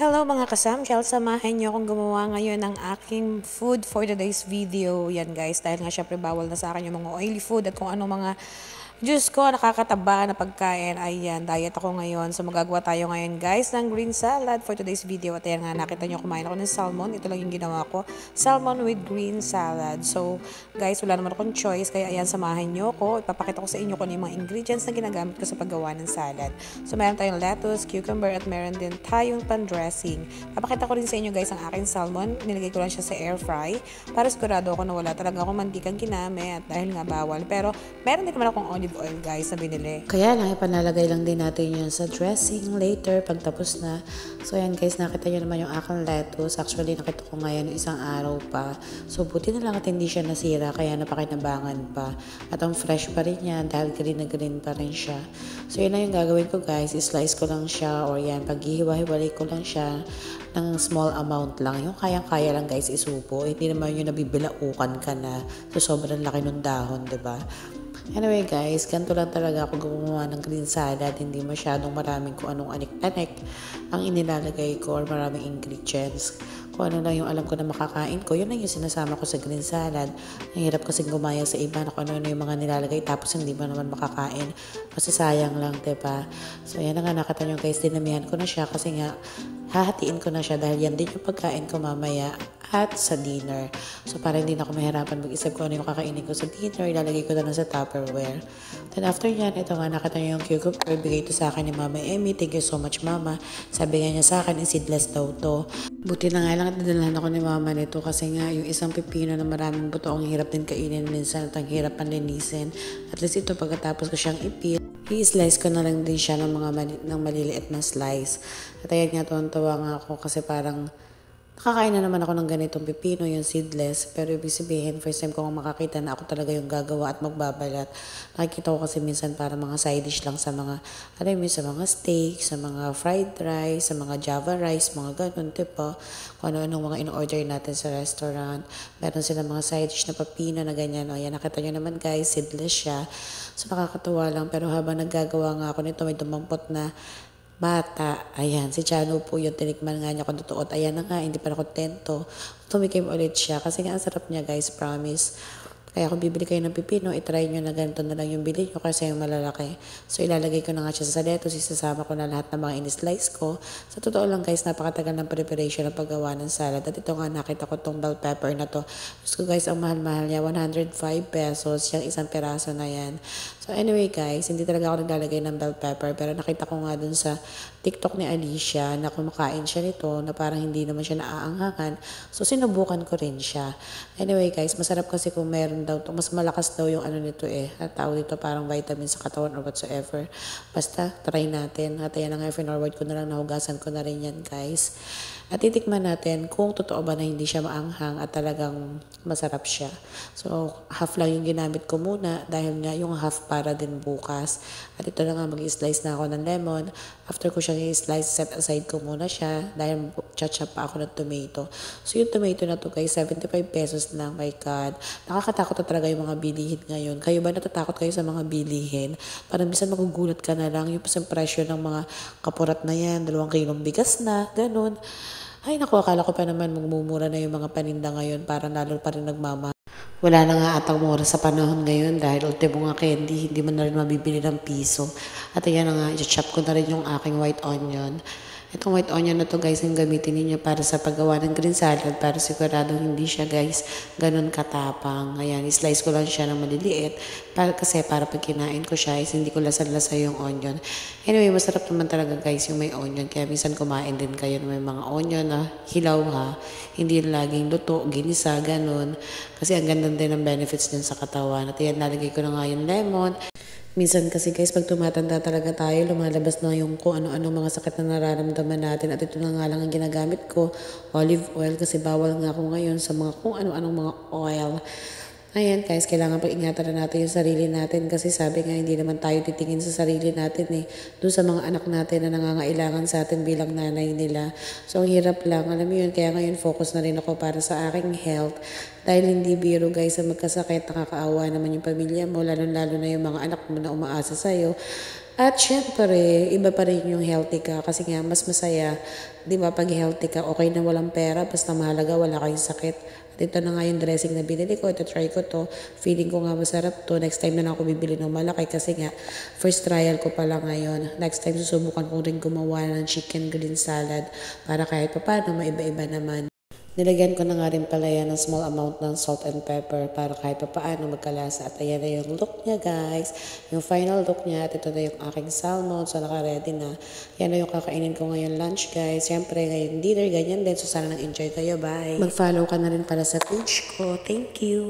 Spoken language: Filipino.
Hello mga kasamsyal, samahan niyo akong gumawa ngayon ng aking food for today's video. Yan guys, dahil nga syempre bawal na sa akin yung mga oily food at kung ano mga Diyos ko, nakakataba na pagkain. Ayan, diet ako ngayon. So magagawa tayo ngayon guys ng green salad for today's video. At ayan nga, nakita nyo kumain ako ng salmon. Ito lang yung ginawa ko. Salmon with green salad. So guys, wala naman akong choice. Kaya ayan, samahan nyo ko. Ipapakita ko sa inyo kung ano yung mga ingredients na ginagamit ko sa paggawa ng salad. So meron tayong lettuce, cucumber, at meron din tayong pan-dressing. Papakita ko rin sa inyo guys ang aking salmon. Nilagay ko lang siya sa air fry para sigurado ako na wala talaga akong mantikang ginamit dahil nga bawal. Pero meron din naman akong olive oil guys na binili. Kaya lang, ipanalagay lang din natin yun sa dressing later pag tapos na. So ayan guys, nakita nyo naman yung aking lettuce. Actually, nakita ko ngayon isang araw pa. So buti na lang at hindi siya nasira kaya napakinabangan pa. At ang fresh pa rin niya dahil green na green pa rin siya. So yun na yung gagawin ko guys. I-slice ko lang siya or yan, paghihiwa-hiwalay ko lang siya ng small amount lang. Yung kayang-kaya lang guys isubo. Hindi naman yung nabibilaukan ka na. So sobrang laki ng dahon, diba? Anyway guys, ganito lang talaga ako gumawa ng green salad. Hindi masyadong maraming kung anong anik-anik ang inilalagay ko or maraming ingredients. Kung ano lang yung alam ko na makakain ko, yun lang yung sinasama ko sa green salad. Ang hirap kasi gumaya sa iba na kung ano yung mga nilalagay tapos hindi mo naman makakain. Masasayang lang, diba? So yan na nga, nakita nyo guys, dinamihan ko na siya kasi nga hahatiin ko na siya dahil yan din yung pagkain ko mamaya at sa dinner. So, para hindi na ako mahirapan mag-isip ko ano yung kakainin ko sa dinner, ilalagay ko na lang sa Tupperware. Then, after yan, ito nga, nakita niyo yung cucumber. Bigay ito sa akin ni Mama Emmy. Thank you so much, Mama. Sabi nga niya sa akin, seedless daw to. Buti na nga lang at nadalahan ako ni Mama nito kasi nga, yung isang pipino na maraming buto, ang hirap din kainin minsan at ang hirap panlinisin. At least ito, pagkatapos ko siyang ipil, i-slice ko na lang din siya ng ng maliliit na slice. At ayan nga, tuwan-tuwa nga ako kasi parang nakakain na naman ako ng ganitong pipino, yung seedless. Pero ibig sabihin, first time ko makakita na ako talaga yung gagawa at magbabalat. Nakikita ko kasi minsan para mga side dish lang sa mga, alam mo, sa mga steak, sa mga fried rice, sa mga java rice, mga ganun, diba? Kung ano-anong mga in-order natin sa restaurant. Meron sila mga side dish na pipino na ganyan. O yan, nakita nyo naman guys, seedless siya. So nakakatuwa lang. Pero habang naggagawa nga ako nito, may dumampot na bata. Ayan, si Chano po yung tinikman nga niya kung totoo. Ayan na nga, hindi pa na kontento. Tumikim ulit siya. Kasi nga, ang sarap niya guys, promise. Kaya kung bibili kayo ng pipino, itry nyo na ganito na lang yung bilhin nyo kasi yung malalaki. So, ilalagay ko na nga siya sa lettuce. Isasama ko na lahat ng mga in-slice ko. Sa totoo lang guys, napakatagal ng preparation ng paggawa ng salad. At ito nga, nakita ko tong bell pepper na to. So guys, ang mahal-mahal niya, 105 pesos. Yung isang peraso na yan. So anyway guys, hindi talaga ako naglalagay ng bell pepper. Pero nakita ko nga dun sa TikTok ni Alicia na kumakain siya nito na parang hindi naman siya naaanghangan. So sinubukan ko rin siya. Anyway guys, masarap kasi kung meron daw to. Mas malakas daw yung ano nito eh. At tawag dito parang vitamin sa katawan or whatsoever. Basta try natin. At ayan na nga, forward ko na lang, nahugasan ko na rin yan guys. At titikman natin kung totoo ba na hindi siya maanghang at talagang masarap siya. So, half lang yung ginamit ko muna dahil nga yung half para din bukas. At ito na nga, mag-slice na ako ng lemon. After ko siyang i-slice, set aside ko muna siya dahil chachap pa ako ng tomato. So, yung tomato na to guys, 75 pesos lang. My God. Nakakatakot na talaga yung mga bilihin ngayon. Kayo ba natatakot kayo sa mga bilihin? Parang minsan magugulat ka na lang yung presyo ng mga kapurat na yan. 2 kilong bigas na, ganun. Ay naku, akala ko pa naman magmumura na yung mga paninda ngayon para lalo pa rin nagmamahal. Wala na nga atang mura sa panahon ngayon dahil ultimo nga candy, hindi mo na rin mabibili ng piso. At ayan na nga, i-chop ko na rin yung aking white onion. Itong white onion na to guys, yung gamitin ninyo para sa paggawa ng green salad para siguradong hindi siya guys ganun katapang. Ayan, i-slice ko lang siya ng maliliit kasi para pag kinain ko siya is hindi ko lasa-lasa yung onion. Anyway, masarap naman talaga guys yung may onion. Kaya minsan kumain din kayo ng may mga onion na hilaw ha. Hindi laging luto, ginisa, ganun. Kasi ang ganda din ng benefits din sa katawan. At ayan, nalagay ko na nga yung lemon. Minsan kasi guys, pag tumatanda talaga tayo, lumalabas na yung kung ano-ano mga sakit na nararamdaman natin. At ito na nga lang ang ginagamit ko, olive oil, kasi bawal nga ako ngayon sa mga kung ano-anong mga oil. Ayan guys, kailangan pag-ingatan na natin yung sarili natin kasi sabi nga hindi naman tayo titingin sa sarili natin eh. Doon sa mga anak natin na nangangailangan sa atin bilang nanay nila. So ang hirap lang, alam mo yun, kaya ngayon focus na rin ako para sa aking health. Dahil hindi biro guys sa magkasakit, nakakaawa naman yung pamilya mo, lalo-lalo na yung mga anak mo na umaasa sa'yo. At syempre, iba pa rin yung healthy ka kasi nga mas masaya, 'di ba? Pag healthy ka, okay na walang pera, basta mahalaga wala kayong sakit. At ito na nga yung dressing na binili ko, ito try ko to. Feeling ko nga masarap to. Next time na lang ako bibili ng malaki kasi nga first trial ko pa lang ngayon. Next time susubukan ko rin gumawa ng chicken green salad para kahit papaano maiba-iba naman. Nilagyan ko na nga rin pala yan ng small amount ng salt and pepper para kahit papaano magkalasa. At ayan na yung look niya guys. Yung final look niya. At ito na yung aking salmon. So naka-ready na. Yan na yung kakainin ko ngayon lunch guys. Siyempre ngayon dinner ganyan din. So sana nang enjoy kayo. Bye. Mag-follow ka na rin para sa page ko. Thank you.